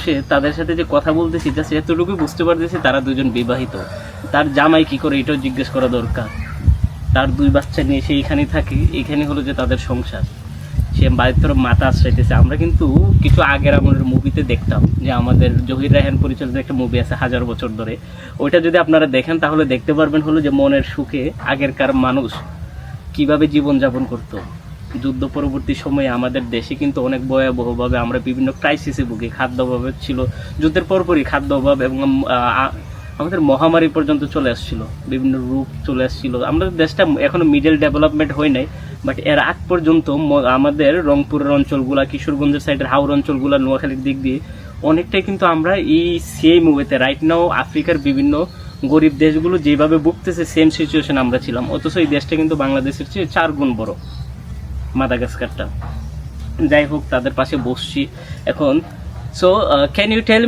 বসে তাদের সাথে যে কথা বলতেছি জাস্ট এতটুকু বুঝতে পারতেছি তারা দুজন বিবাহিত। তার জামাই কি করে এটাও জিজ্ঞেস করা দরকার। তার 2 বাচ্চা নিয়ে সে এখানে থাকে, এখানে হলো যে তাদের সংসার, সে বাড়ির তরফ মাথা আশ্রাইতেছে। আমরা কিন্তু কিছু আগের আমাদের মুভিতে দেখতাম যে আমাদের জহির রায়হান পরিচালিত একটা মুভি আছে 1000 বছর ধরে, ওইটা যদি আপনারা দেখেন তাহলে দেখতে পারবেন হলো যে মনের সুখে আগেরকার মানুষ কিভাবে জীবনযাপন করত। যুদ্ধ পরবর্তী সময়ে আমাদের দেশে কিন্তু অনেক ভয়াবহভাবে আমরা বিভিন্ন ক্রাইসিসে ভুগি। খাদ্য অভাব ছিল, যুদ্ধের পরপরই খাদ্য অভাব এবং আমাদের মহামারী পর্যন্ত চলে আসছিল, বিভিন্ন রোগ চলে আসছিল। আমাদের দেশটা এখনো মিডল ডেভেলপমেন্ট হয় নাই, বাট এর আগ পর্যন্ত আমাদের রংপুরের অঞ্চলগুলা, কিশোরগঞ্জের সাইডের হাওড় অঞ্চলগুলা, নোয়াখালীর দিক দিয়ে অনেকটাই কিন্তু আমরা এই সেম ওয়েতে রাইট নাও আফ্রিকার বিভিন্ন গরিব দেশগুলো যেভাবে ভুগতেছে সেম সিচুয়েশন আমরা ছিলাম। অথচ এই দেশটা কিন্তু বাংলাদেশের চেয়ে 4 গুণ বড়, মাদাগাস্কারটা। যাই হোক, তাদের পাশে বসছি এখন। So can you tell